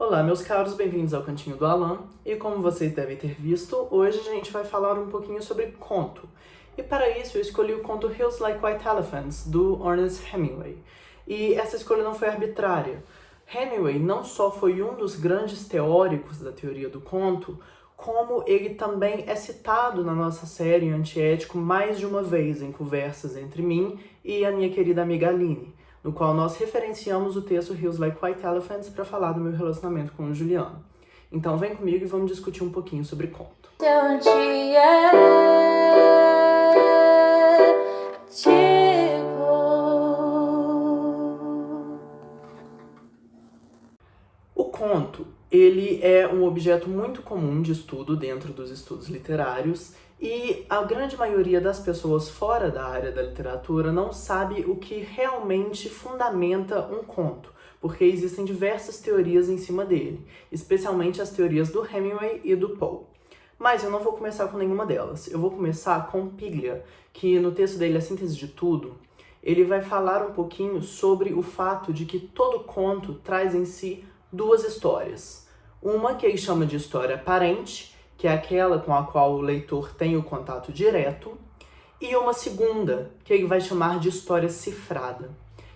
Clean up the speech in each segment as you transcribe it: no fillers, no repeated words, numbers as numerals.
Olá, meus caros, bem-vindos ao Cantinho do Alan. E como vocês devem ter visto, hoje a gente vai falar um pouquinho sobre conto. E para isso eu escolhi o conto Hills Like White Elephants, do Ernest Hemingway. E essa escolha não foi arbitrária. Hemingway não só foi um dos grandes teóricos da teoria do conto, como ele também é citado na nossa série Antiético mais de uma vez em conversas entre mim e a minha querida amiga Aline, no qual nós referenciamos o texto Hills Like White Elephants para falar do meu relacionamento com o Juliano. Então vem comigo e vamos discutir um pouquinho sobre conto. O conto, ele é um objeto muito comum de estudo dentro dos estudos literários e a grande maioria das pessoas fora da área da literatura não sabe o que realmente fundamenta um conto, porque existem diversas teorias em cima dele, especialmente as teorias do Hemingway e do Poe. Mas eu não vou começar com nenhuma delas, eu vou começar com Piglia, que no texto dele A Síntese de Tudo, ele vai falar um pouquinho sobre o fato de que todo conto traz em si duas histórias. Uma que ele chama de história aparente, que é aquela com a qual o leitor tem o contato direto, e uma segunda, que ele vai chamar de história cifrada,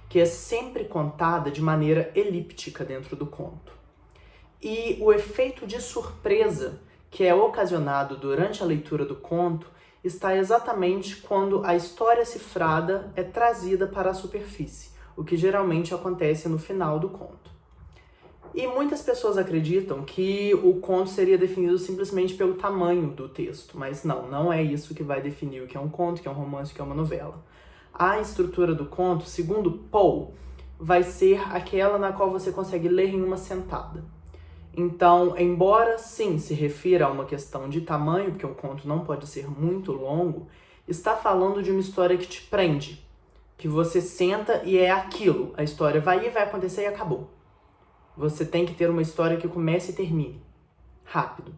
que é sempre contada de maneira elíptica dentro do conto. E o efeito de surpresa que é ocasionado durante a leitura do conto está exatamente quando a história cifrada é trazida para a superfície, o que geralmente acontece no final do conto. E muitas pessoas acreditam que o conto seria definido simplesmente pelo tamanho do texto, mas não é isso que vai definir o que é um conto, o que é um romance, o que é uma novela. A estrutura do conto, segundo Poe, vai ser aquela na qual você consegue ler em uma sentada. Então, embora sim se refira a uma questão de tamanho, porque um conto não pode ser muito longo, está falando de uma história que te prende, que você senta e é aquilo, a história vai acontecer e acabou. Você tem que ter uma história que comece e termine, rápido,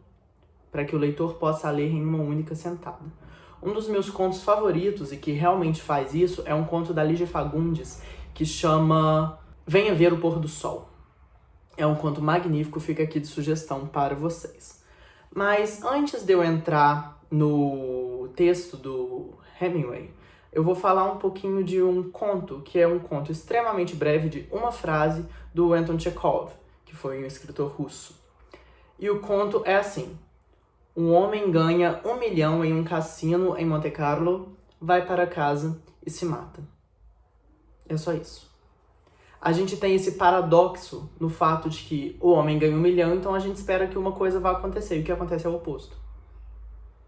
para que o leitor possa ler em uma única sentada. Um dos meus contos favoritos e que realmente faz isso é um conto da Lígia Fagundes que chama Venha Ver o Pôr do Sol. É um conto magnífico, fica aqui de sugestão para vocês. Mas antes de eu entrar no texto do Hemingway, eu vou falar um pouquinho de um conto, que é um conto extremamente breve de uma frase do Anton Chekhov, que foi um escritor russo. E o conto é assim: um homem ganha 1 milhão em um cassino em Monte Carlo, vai para casa e se mata. É só isso. A gente tem esse paradoxo no fato de que o homem ganha 1 milhão, então a gente espera que uma coisa vá acontecer, e o que acontece é o oposto.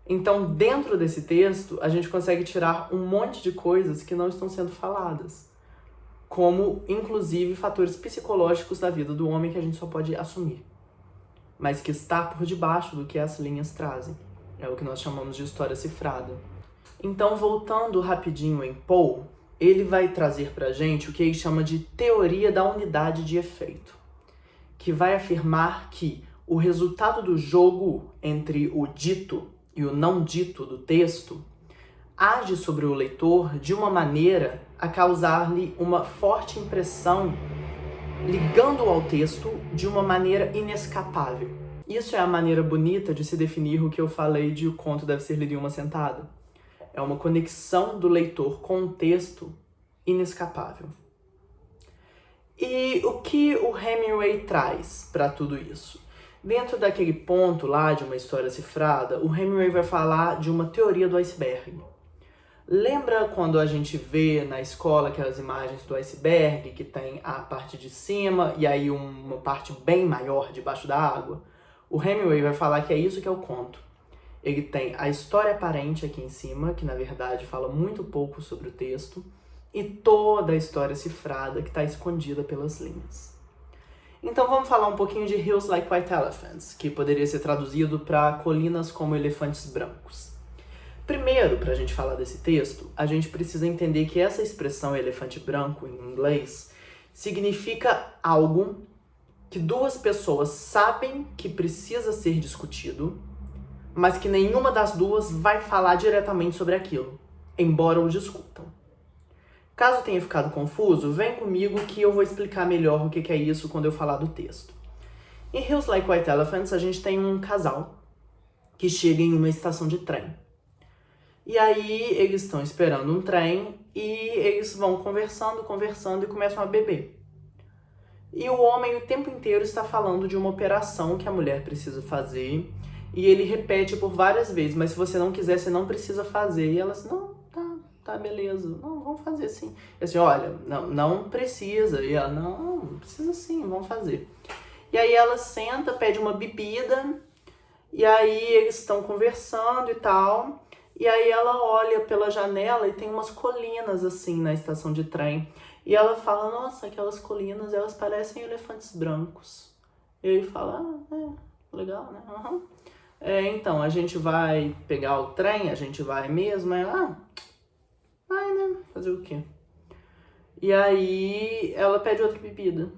Então, dentro desse texto, a gente consegue tirar um monte de coisas que não estão sendo faladas, como, inclusive, fatores psicológicos da vida do homem que a gente só pode assumir, mas que está por debaixo do que as linhas trazem. É o que nós chamamos de história cifrada. Então, voltando rapidinho em Poe, ele vai trazer pra gente o que ele chama de teoria da unidade de efeito, que vai afirmar que o resultado do jogo entre o dito e o não dito do texto age sobre o leitor de uma maneira a causar-lhe uma forte impressão, ligando ao texto de uma maneira inescapável. Isso é a maneira bonita de se definir o que eu falei de o conto deve ser lido em uma sentada. É uma conexão do leitor com o texto inescapável. E o que o Hemingway traz para tudo isso? Dentro daquele ponto lá de uma história cifrada, o Hemingway vai falar de uma teoria do iceberg. Lembra quando a gente vê na escola aquelas imagens do iceberg que tem a parte de cima e aí uma parte bem maior debaixo da água? O Hemingway vai falar que é isso que é o conto. Ele tem a história aparente aqui em cima, que na verdade fala muito pouco sobre o texto, e toda a história cifrada que está escondida pelas linhas. Então vamos falar um pouquinho de Hills Like White Elephants, que poderia ser traduzido para colinas como elefantes brancos. Primeiro, para a gente falar desse texto, a gente precisa entender que essa expressão elefante branco em inglês significa algo que duas pessoas sabem que precisa ser discutido, mas que nenhuma das duas vai falar diretamente sobre aquilo, embora o discutam. Caso tenha ficado confuso, vem comigo que eu vou explicar melhor o que é isso quando eu falar do texto. Em Hills Like White Elephants, a gente tem um casal que chega em uma estação de trem. E aí eles estão esperando um trem e eles vão conversando e começam a beber. E o homem o tempo inteiro está falando de uma operação que a mulher precisa fazer. E ele repete por várias vezes, mas se você não quiser, você não precisa fazer. E ela assim, não, tá, beleza. Não, vamos fazer sim. E assim, olha, não precisa. E ela, não, precisa sim, vamos fazer. E aí ela senta, pede uma bebida. E aí eles estão conversando e tal. E aí ela olha pela janela e tem umas colinas assim na estação de trem. E ela fala, nossa, aquelas colinas, elas parecem elefantes brancos. E ele fala, legal, né? Uhum. Então, a gente vai pegar o trem, a gente vai mesmo. Ela, vai, né? Fazer o quê? E aí ela pede outra bebida.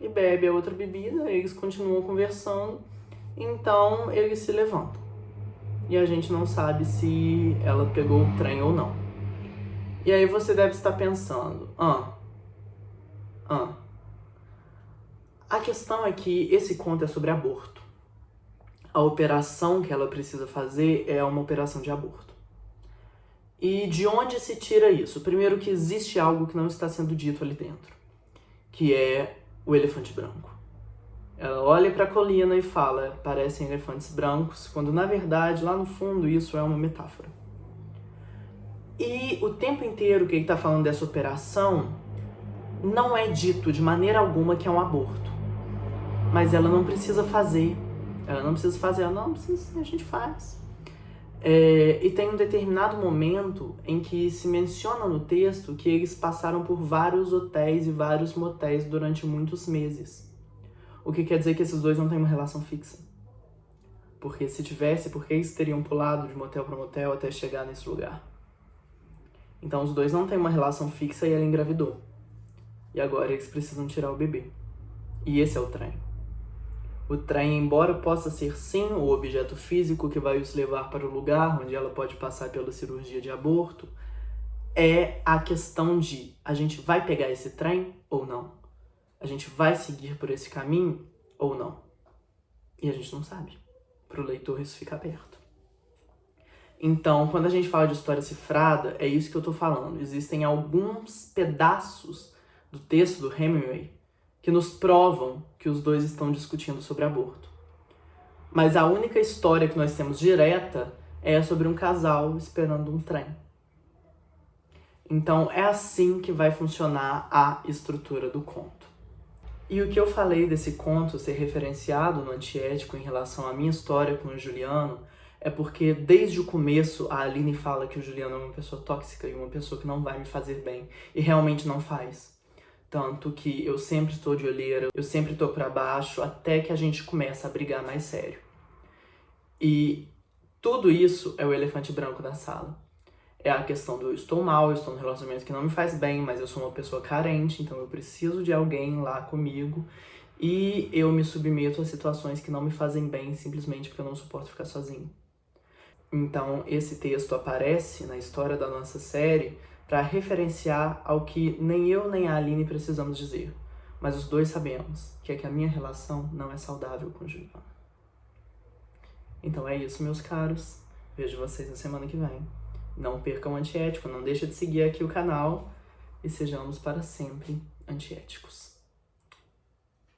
E bebe a outra bebida, eles continuam conversando. Então, eles se levantam. E a gente não sabe se ela pegou o trem ou não. E aí você deve estar pensando, A questão é que esse conto é sobre aborto. A operação que ela precisa fazer é uma operação de aborto. E de onde se tira isso? Primeiro que existe algo que não está sendo dito ali dentro, que é o elefante branco. Ela olha para a colina e fala, parecem elefantes brancos, quando na verdade, lá no fundo, isso é uma metáfora. E o tempo inteiro que ele está falando dessa operação, não é dito de maneira alguma que é um aborto. Mas ela não precisa fazer. Ela não precisa, a gente faz. E tem um determinado momento em que se menciona no texto que eles passaram por vários hotéis e vários motéis durante muitos meses. O que quer dizer que esses dois não têm uma relação fixa. Porque se tivesse, por que eles teriam pulado de motel para motel até chegar nesse lugar? Então os dois não têm uma relação fixa e ela engravidou. E agora eles precisam tirar o bebê. E esse é o trem. O trem, embora possa ser sim o objeto físico que vai os levar para o lugar onde ela pode passar pela cirurgia de aborto, é a questão de a gente vai pegar esse trem ou não? A gente vai seguir por esse caminho ou não? E a gente não sabe. Para o leitor isso fica aberto. Então, quando a gente fala de história cifrada, é isso que eu tô falando. Existem alguns pedaços do texto do Hemingway que nos provam que os dois estão discutindo sobre aborto. Mas a única história que nós temos direta é sobre um casal esperando um trem. Então, é assim que vai funcionar a estrutura do conto. E o que eu falei desse conto ser referenciado no Antiético em relação à minha história com o Juliano é porque desde o começo a Aline fala que o Juliano é uma pessoa tóxica e uma pessoa que não vai me fazer bem. E realmente não faz. Tanto que eu sempre estou de olheira, eu sempre estou pra baixo, até que a gente começa a brigar mais sério. E tudo isso é o elefante branco da sala. É a questão do eu estou mal, eu estou num relacionamento que não me faz bem, mas eu sou uma pessoa carente, então eu preciso de alguém lá comigo. E eu me submeto a situações que não me fazem bem, simplesmente porque eu não suporto ficar sozinho. Então, esse texto aparece na história da nossa série para referenciar ao que nem eu nem a Aline precisamos dizer. Mas os dois sabemos, que é que a minha relação não é saudável com o Juliano. Então é isso, meus caros. Vejo vocês na semana que vem. Não percam o Antiético, não deixe de seguir aqui o canal e sejamos para sempre antiéticos.